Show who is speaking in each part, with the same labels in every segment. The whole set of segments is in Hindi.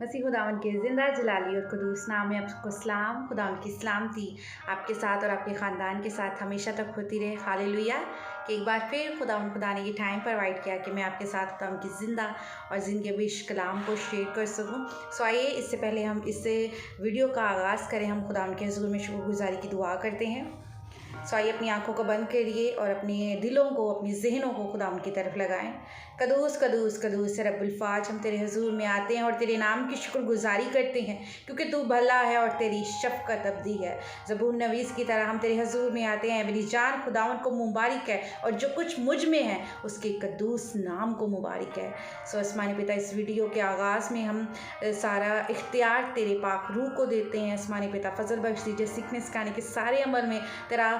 Speaker 1: मसीह खुदावंद के ज़िंदा जलाली और कुदूस नाम में आपको सलाम। खुदावंद की सलामती आपके साथ और आपके ख़ानदान के साथ हमेशा तक होती रहे। हालेलुया। कि एक बार फिर खुदा ने ये टाइम प्रोवाइड किया कि मैं आपके साथ खुदावंद की ज़िंदा और ज़िंदगी बिश कलाम को शेयर कर सकूं। सो आइए, इससे पहले हम इस वीडियो का आगाज़ करें। हम खुदावंद के हुज़ूर में शुक्रगुज़ारी की दुआ करते हैं। सो आइए, अपनी आंखों को बंद करिए और अपने दिलों को, अपनी जहनों को खुदावंद की तरफ लगाएं। कदूस कदूस कदूस रब्बुल फाज, हम तेरे हुजूर में आते हैं और तेरे नाम की शुक्रगुजारी करते हैं क्योंकि तू भला है और तेरी शफ़क़त अबदी है। ज़बूर नवीस की तरह हम तेरे हुजूर में आते हैं। मेरी जान खुदावंद को मुबारक है और जो कुछ मुझ में है उसके कदूस नाम को मुबारक है। सो आसमानी पिता, इस वीडियो के आगाज़ में हम सारा इख्तियार तेरे पाक रूह को देते हैं। आसमानी पिता, फजल बख्श दीजिए सीखने सिखाने के सारे अमल में तेरा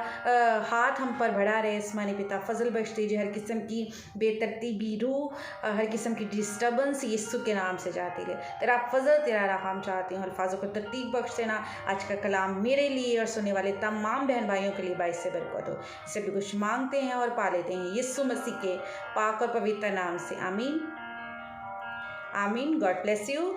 Speaker 1: हाथ हम पर बढ़ा रहे। आसमानी पिता, फजल बख्श दीजिए। हर किस्म की बेतरतीबी रूह, हर किस्म की डिस्टर्बेंस यीशु के नाम से जाती रहे। तेरा फजल, तेरा रहम चाहती हूँ। अल्फाजों को तरतीब बख्श देना। आज का कलाम मेरे लिए और सुनने वाले तमाम बहन भाइयों के लिए बाइस से बरकत हो। इससे भी कुछ मांगते हैं और पा लेते हैं यीशु मसीह के पाक और पवित्र नाम से, आमीन आमीन। God bless you.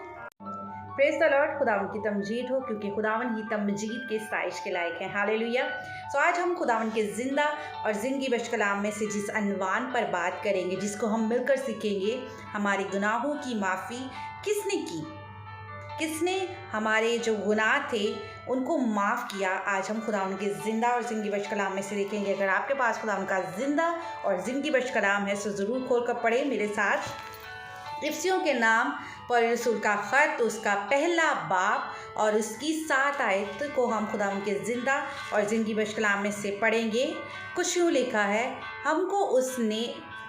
Speaker 1: Praise the Lord. खुदावन की तमजीद हो क्योंकि खुदावन ही तमजीद के साइश के लायक हैं। हालेलुया। सो आज हम खुदावन के ज़िंदा और ज़िंदगी बख्श कलाम में से जिस अनवान पर बात करेंगे, जिसको हम मिलकर सीखेंगे, हमारे गुनाहों की माफ़ी किसने की, किसने हमारे जो गुनाह थे उनको माफ़ किया। आज हम खुदावन के ज़िंदा और ज़िंदगी बख्श कलाम में से देखेंगे। अगर आपके पास खुदावन का ज़िंदा और ज़िंदगी बख्श कलाम है तो ज़रूर खोल कर पढ़े मेरे साथ। इफ्सियों के नाम पर रसूल का ख़त, उसका पहला बाब और उसकी 7 आयत को हम खुदावंद के ज़िंदा और ज़िंदगी बख्श कलाम में से पढ़ेंगे। कुछ यूँ लिखा है, हमको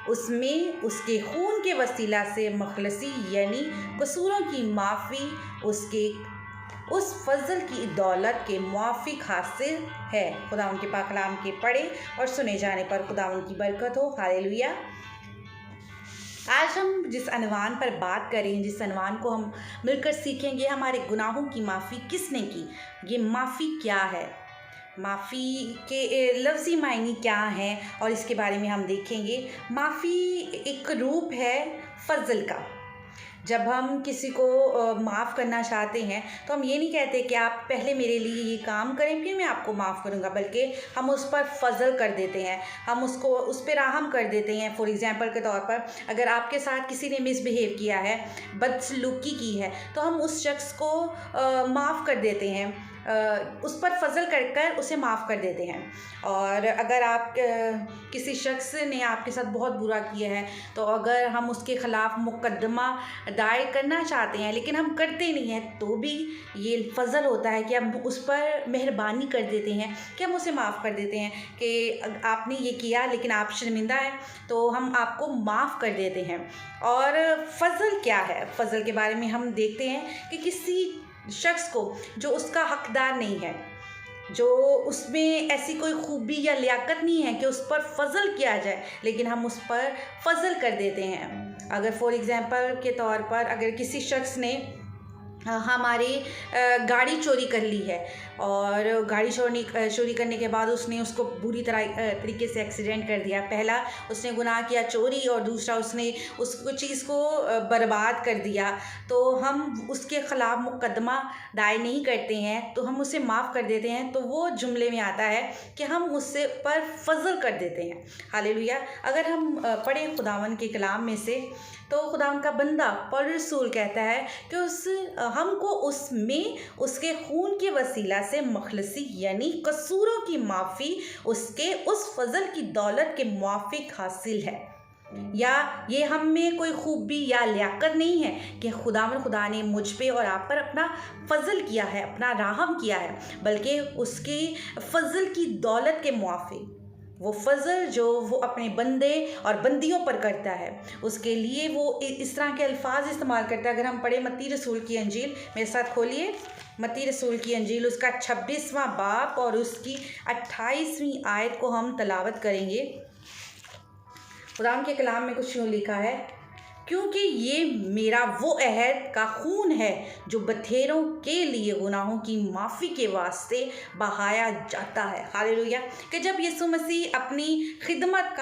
Speaker 1: उसमें उसके खून के वसीला से मखलसी यानी कसूरों की माफ़ी, उसके उस फजल की दौलत के मुआफ़िक हासिल है। खुदावंद के पाक कलाम के पढ़े और सुने जाने पर खुदावंद की बरकत हो। हालेलुया। आज हम जिस अनवान पर बात करें, जिस अनवान को हम मिलकर सीखेंगे, हमारे गुनाहों की माफ़ी किसने की, ये माफ़ी क्या है, माफ़ी के लफ्ज़ी मायने क्या हैं और इसके बारे में हम देखेंगे। माफ़ी एक रूप है फ़ज़ल का। जब हम किसी को माफ़ करना चाहते हैं तो हम ये नहीं कहते कि आप पहले मेरे लिए ये काम करें फिर मैं आपको माफ़ करूँगा, बल्कि हम उस पर फ़ज़ल कर देते हैं, हम उसको उस पर रहम कर देते हैं। फॉर एग्ज़ाम्पल के तौर पर, अगर आपके साथ किसी ने मिसबिहेव किया है, बदसलूकी की है, तो हम उस शख्स को माफ़ कर देते हैं, उस पर फ़ज़ल कर उसे माफ़ कर देते हैं। और अगर आप किसी शख्स ने आपके साथ बहुत बुरा किया है तो अगर हम उसके ख़िलाफ़ मुकदमा दायर करना चाहते हैं लेकिन हम करते नहीं हैं, तो भी ये फ़ज़ल होता है कि हम उस पर मेहरबानी कर देते हैं, कि हम उसे माफ़ कर देते हैं कि आपने ये किया लेकिन आप शर्मिंदा हैं तो हम आपको माफ़ कर देते हैं। और फ़ज़ल क्या है, फ़ज़ल के बारे में हम देखते हैं कि किसी शख्स को जो उसका हकदार नहीं है, जो उसमें ऐसी कोई खूबी या लियाकत नहीं है कि उस पर फ़ज़ल किया जाए, लेकिन हम उस पर फ़ज़ल कर देते हैं। अगर फॉर एग्ज़ाम्पल के तौर पर, अगर किसी शख्स ने हमारी गाड़ी चोरी कर ली है और गाड़ी चोरी करने के बाद उसने उसको बुरी तरीके से एक्सीडेंट कर दिया। पहला उसने गुनाह किया चोरी और दूसरा उसने उस चीज़ को बर्बाद कर दिया, तो हम उसके ख़िलाफ़ मुकदमा दायर नहीं करते हैं, तो हम उसे माफ़ कर देते हैं। तो वो जुमले में आता है कि हम उससे पर फ़ज़ल कर देते हैं। हालेलुया। अगर हम पढ़ें खुदावन के कलाम में से, तो खुदावन का बंदा पौलुस रसूल कहता है कि हमको उसमें उसके खून के वसीला से मखलसी यानी कसूरों की माफ़ी, उसके उस फजल की दौलत के मुआफ़िक हासिल है। या ये हम में कोई खूबी या लियाकत नहीं है कि खुदा ने मुझ पे और आप पर अपना फ़ज़ल किया है, अपना रहम किया है, बल्कि उसकी फ़ज़ल की दौलत के मुआफ़िक, वो फ़ज़ल जो वो अपने बंदे और बंदियों पर करता है, उसके लिए वो इस तरह के अल्फाज इस्तेमाल करता है। अगर हम पढ़े मत्ती रसूल की अंजील, मेरे साथ खोलिए मत्ती रसूल की अंजील, उसका 26वां बाब और उसकी 28वीं आयत को हम तलावत करेंगे। खुदा के कलाम में कुछ यूँ लिखा है, क्योंकि ये मेरा वो अहद का खून है जो बथेरों के लिए गुनाहों की माफ़ी के वास्ते बहाया जाता है। हालेलुया। कि जब यीशु मसीह अपनी खिदमत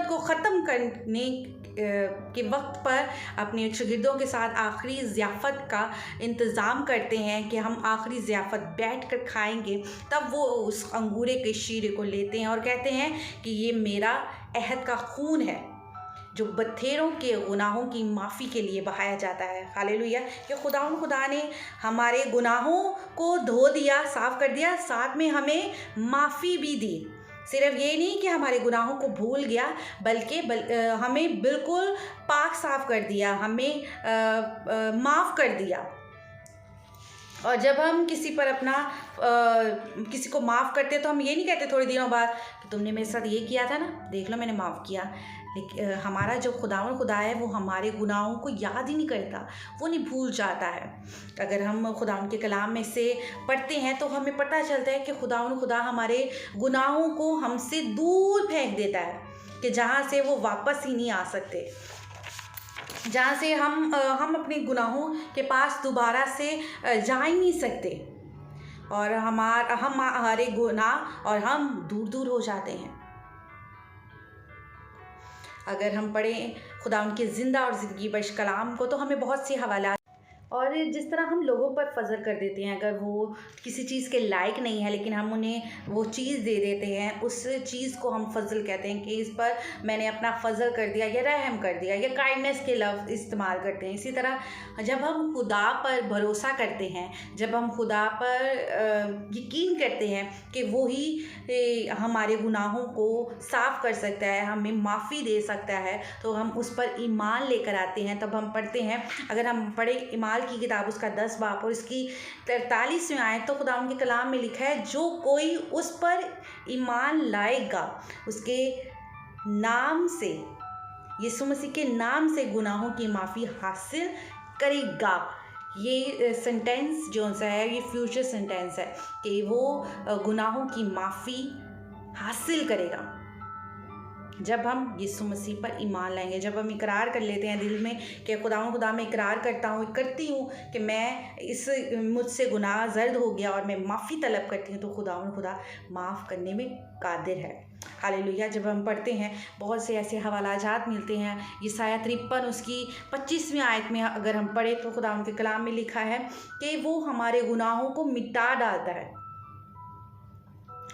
Speaker 1: को ख़त्म करने के वक्त पर अपने शागिर्दों के साथ आखिरी ज़ियाफ़त का इंतज़ाम करते हैं कि हम आखिरी ज़ियाफ़त बैठ कर खाएंगे, तब वो उस अंगूरे के शीरे को लेते हैं और कहते हैं कि ये मेरा अहद का खून है जो बथेरों के गुनाहों की माफ़ी के लिए बहाया जाता है। हालेलुया। कि खुदा ने हमारे गुनाहों को धो दिया, साफ़ कर दिया, साथ में हमें माफ़ी भी दी। सिर्फ ये नहीं कि हमारे गुनाहों को भूल गया, बल्कि हमें बिल्कुल पाक साफ़ कर दिया, हमें माफ़ कर दिया। और जब हम किसी पर किसी को माफ़ करते तो हम ये नहीं कहते थोड़े दिनों बाद कि तुमने मेरे साथ ये किया था ना, देख लो मैंने माफ़ किया। लेकिन हमारा जो खुदा है वो हमारे गुनाहों को याद ही नहीं करता, वो नहीं भूल जाता है। अगर हम खुदा के कलाम में से पढ़ते हैं तो हमें पता चलता है कि खुदा हमारे गुनाहों को हमसे दूर फेंक देता है, कि जहाँ से वो वापस ही नहीं आ सकते, जहाँ से हम अपने गुनाहों के पास दोबारा से जा ही नहीं सकते, और हमारे गुनाह और हम दूर दूर हो जाते हैं। अगर हम पढ़ें खुदा उनके ज़िंदा और ज़िंदगी बख्श कलाम को तो हमें बहुत सी हवालात, और जिस तरह हम लोगों पर फजल कर देते हैं, अगर वो किसी चीज़ के लायक नहीं है लेकिन हम उन्हें वो चीज़ दे देते हैं, उस चीज़ को हम फजल कहते हैं कि इस पर मैंने अपना फजल कर दिया या रहम कर दिया, या काइंडनेस के लफ्ज़ इस्तेमाल करते हैं। इसी तरह जब हम खुदा पर भरोसा करते हैं, जब हम खुदा पर यकीन करते हैं कि वो ही हमारे गुनाहों को साफ़ कर सकता है, हमें माफ़ी दे सकता है, तो हम उस पर ईमान लेकर आते हैं। तब हम पढ़ते हैं, अगर हम पढ़े ईमान की किताब उसका 10 बाब और इसकी 43वीं आयत, तो खुदा उनके कलाम में लिखा है, जो कोई उस पर ईमान लाएगा, उसके नाम से, यीशु मसीह के नाम से गुनाहों की माफ़ी हासिल करेगा। ये सेंटेंस जो सा है, ये फ्यूचर सेंटेंस है कि वो गुनाहों की माफ़ी हासिल करेगा जब हम यीशु मसीह पर ईमान लाएंगे। जब हम इकरार कर लेते हैं दिल में कि खुदा मैं इकरार करती हूँ कि मैं मुझसे गुनाह जर्द हो गया और मैं माफ़ी तलब करती हूँ, तो खुदा माफ़ करने में कादिर है। हालेलुया। जब हम पढ़ते हैं बहुत से ऐसे हवालाजात मिलते हैं, यशायाह 53 उसकी 25वीं आयत में अगर हम पढ़े तो खुदा उनके कलाम में लिखा है कि वो हमारे गुनाहों को मिटा डालता है।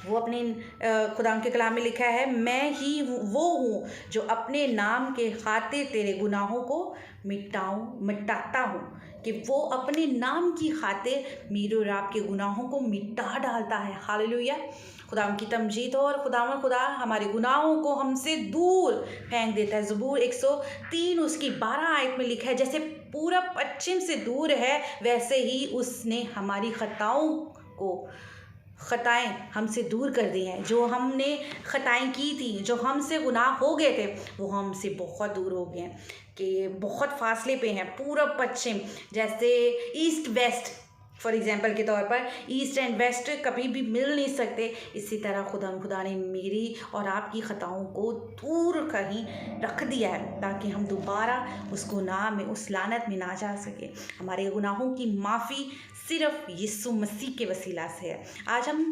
Speaker 1: वो अपने खुदा के कलाम में लिखा है, मैं ही वो हूँ जो अपने नाम के खातिर तेरे गुनाहों को मिटाता हूँ, कि वो अपने नाम की खातिर मेरे और आपके गुनाहों को मिटा डालता है। हालेलुया। खुदा की तमजीद हो। और खुदा हमारे गुनाहों को हमसे दूर फेंक देता है। ज़बूर 103 उसकी 12 आयत में लिखा है, जैसे पूरब पश्चिम से दूर है, वैसे ही उसने हमारी ख़ताएँ हमसे दूर कर दी हैं। जो हमने ख़ताएँ की थी, जो हमसे गुनाह हो गए थे, वो हमसे बहुत दूर हो गए हैं, कि बहुत फासले पे हैं। पूरब पश्चिम, जैसे ईस्ट वेस्ट फॉर एग्ज़ाम्पल के तौर पर, ईस्ट एंड वेस्ट कभी भी मिल नहीं सकते। इसी तरह खुदा ने मेरी और आपकी ख़ताओं को दूर कहीं रख दिया है, ताकि हम दोबारा उस गुनाह में, उस लानत में ना जा सके। हमारे गुनाहों की माफ़ी सिर्फ़ यीशु मसीह के वसीला से है। आज हम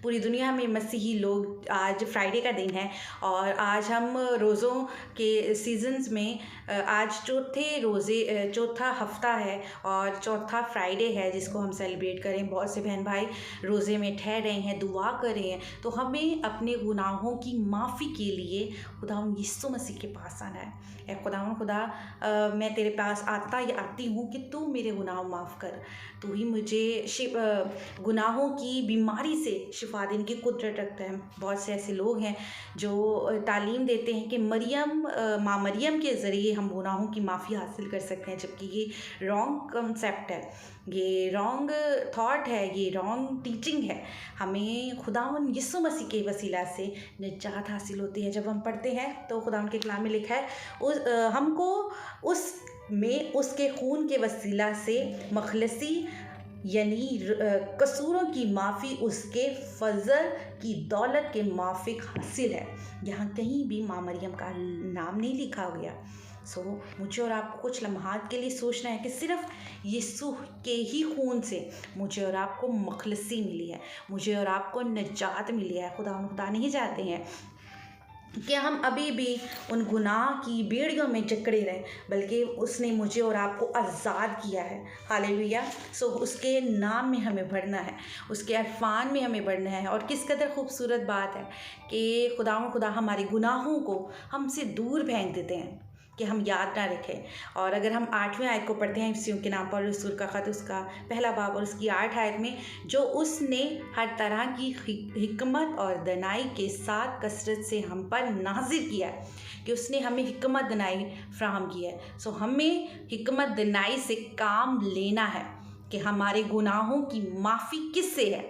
Speaker 1: पूरी दुनिया में मसीही लोग, आज फ्राइडे का दिन है और आज हम रोज़ों के सीजन्स में आज चौथा हफ्ता है और चौथा फ्राइडे है जिसको हम सेलिब्रेट करें। बहुत से बहन भाई रोज़े में ठहर रहे हैं, दुआ कर रहे हैं। तो हमें अपने गुनाहों की माफ़ी के लिए खुदावंद यीशु मसीह के पास आना है। ए खुदा मैं तेरे पास आती हूँ कि तू मेरे गुनाह माफ़ कर, तू ही मुझे गुनाहों की बीमारी से शिफा देने की कुदरत रखता है। बहुत से ऐसे लोग हैं जो तालीम देते हैं कि माँ मरियम के ज़रिए हम गुनाहों की माफ़ी हासिल कर सकते हैं, जबकि ये रॉन्ग कंसेप्ट है, ये रॉन्ग थॉट है, ये रॉन्ग टीचिंग है। हमें खुदावंद यीशु मसीह के वसीला से निजात हासिल होती है। जब हम पढ़ते हैं तो खुदावंद के कलाम में लिखा है, हमको उसके खून के वसीला से मखलसी यानी कसूरों की माफ़ी उसके फजल की दौलत के माफिक हासिल है। यहाँ कहीं भी माँ मरियम का नाम नहीं लिखा गया। मुझे और आपको कुछ लम्हात के लिए सोचना है कि सिर्फ यीशु के ही खून से मुझे और आपको मखलसी मिली है, मुझे और आपको निजात मिली है। खुदा नहीं चाहते हैं कि हम अभी भी उन गुनाह की बेड़ियों में जकड़े रहें, बल्कि उसने मुझे और आपको आज़ाद किया है। हालेलुया। उसके नाम में हमें बढ़ना है, उसके अरफान में हमें बढ़ना है। और किस कदर खूबसूरत बात है कि खुदा हमारे गुनाहों को हमसे दूर फेंक देते हैं कि हम याद ना रखें। और अगर हम 8वें आयत को पढ़ते हैं, इफ्सियों के नाम पर रसूल का ख़त, उसका पहला बाब और उसकी 8 आयत में, जो उसने हर तरह की हिकमत और दनाई के साथ कसरत से हम पर नाजिर किया है, कि उसने हमें हिकमत दनाई फ्राहम की है। हमें हिकमत दनाई से काम लेना है कि हमारे गुनाहों की माफ़ी किससे है,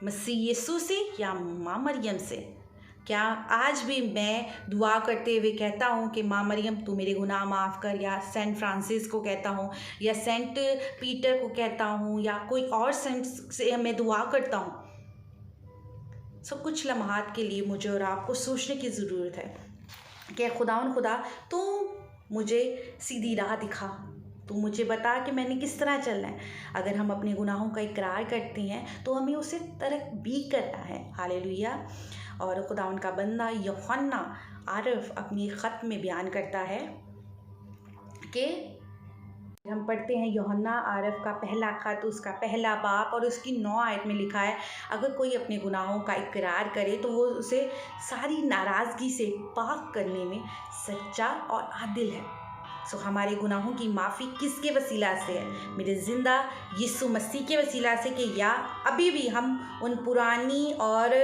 Speaker 1: मसीह यीशु से या माँ मरियम से। क्या आज भी मैं दुआ करते हुए कहता हूँ कि माँ मरियम तू मेरे गुनाह माफ़ कर, या सेंट फ्रांसिस को कहता हूँ, या सेंट पीटर को कहता हूँ, या कोई और सेंट से मैं दुआ करता हूँ। कुछ लम्हात के लिए मुझे और आपको सोचने की ज़रूरत है कि खुदा तू मुझे सीधी राह दिखा, तू मुझे बता कि मैंने किस तरह चलना है। अगर हम अपने गुनाहों का इकरार करते हैं तो हमें उसे तर्क भी करना है। हालेलुया। और खुदावंद का बंदा यूहन्ना आरफ अपनी ख़त में बयान करता है कि हम पढ़ते हैं यूहन्ना आरफ का पहला ख़त, उसका पहला बाब और उसकी 9 आयत में लिखा है, अगर कोई अपने गुनाहों का इकरार करे तो वो उसे सारी नाराज़गी से पाक करने में सच्चा और आदिल है। हमारे गुनाहों की माफ़ी किसके वसीला से है? मेरे ज़िंदा यीशु मसीह के वसीला से, कि या अभी भी हम उन पुरानी और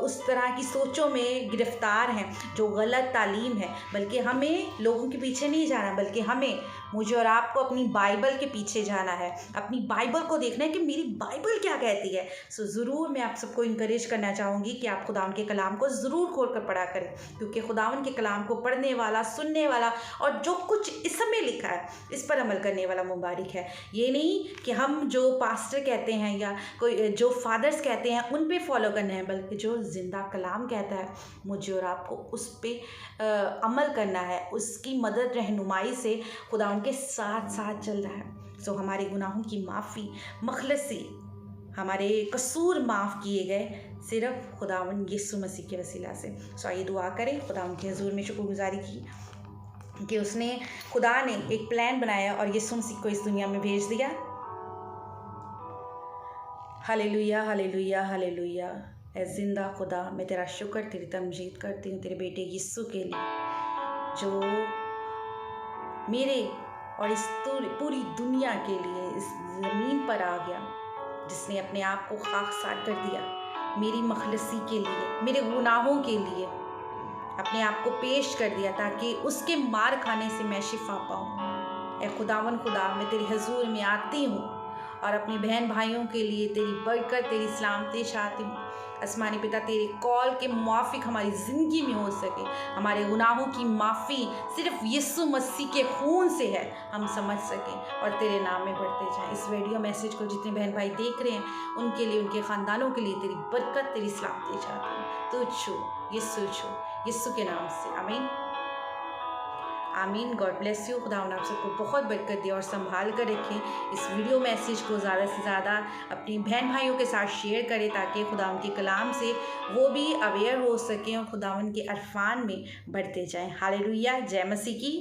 Speaker 1: उस तरह की सोचों में गिरफ़्तार हैं जो गलत तालीम है। बल्कि हमें लोगों के पीछे नहीं जाना, बल्कि हमें, मुझे और आपको अपनी बाइबल के पीछे जाना है, अपनी बाइबल को देखना है कि मेरी बाइबल क्या कहती है। ज़रूर मैं आप सबको इनकरेज करना चाहूँगी कि आप खुदावंद के कलाम को ज़रूर खोल कर पढ़ा करें, क्योंकि खुदावंद के कलाम को पढ़ने वाला, सुनने वाला और जो कुछ इसमें लिखा है इस पर अमल करने वाला मुबारक है। ये नहीं कि हम जो पास्टर कहते हैं या कोई जो फादर्स कहते हैं उन पे फॉलो करना है, बल्कि जो ज़िंदा कलाम कहता है मुझे और आपको उस पे अमल करना है। उसकी मदद रहनुमाई से खुदा उनके साथ साथ चल रहा है। हमारे गुनाहों की माफ़ी, मखलसी, हमारे कसूर माफ़ किए गए सिर्फ खुदावंद यीशु मसीह के वसीला से। आइए दुआ करें। खुदावंद के हुजूर में शुक्रगुजारी की कि उसने, खुदा ने एक प्लान बनाया और यीशु मसीह को इस दुनिया में भेज दिया। Hallelujah, hallelujah, hallelujah. ऐ जिंदा खुदा, मैं तेरा शुक्र, तेरी तमजीद करती हूँ तेरे बेटे यीशु के लिए, जो मेरे और इस पूरी दुनिया के लिए इस ज़मीन पर आ गया, जिसने अपने आप को खाकसार कर दिया मेरी मखलसी के लिए, मेरे गुनाहों के लिए अपने आप को पेश कर दिया, ताकि उसके मार खाने से मैं शिफा पाऊँ। ऐ खुदावन खुदा, मैं तेरे हुजूर में आती हूँ और अपने बहन भाइयों के लिए तेरी बरकत, तेरी सलामती चाहती हूँ। आसमानी पिता, तेरे कॉल के मुआफिक हमारी ज़िंदगी में हो सके। हमारे गुनाहों की माफ़ी सिर्फ यीशु मसीह के खून से है, हम समझ सकें और तेरे नाम में बढ़ते जाएं। इस वीडियो मैसेज को जितने बहन भाई देख रहे हैं उनके लिए, उनके ख़ानदानों के लिए तेरी बरकत, तेरी सलामती चाहती हूँ। तो छू यीशु के नाम से, आमीन आमीन। God bless you. खुदा आप सबको बहुत बरकत दे और संभाल कर रखें। इस वीडियो मैसेज को ज़्यादा से ज़्यादा अपनी बहन भाइयों के साथ शेयर करें, ताकि खुदावन के कलाम से वो भी अवेयर हो सकें और खुदावन के अरफान में बढ़ते जाएं। हालेलुया। जय मसीह की।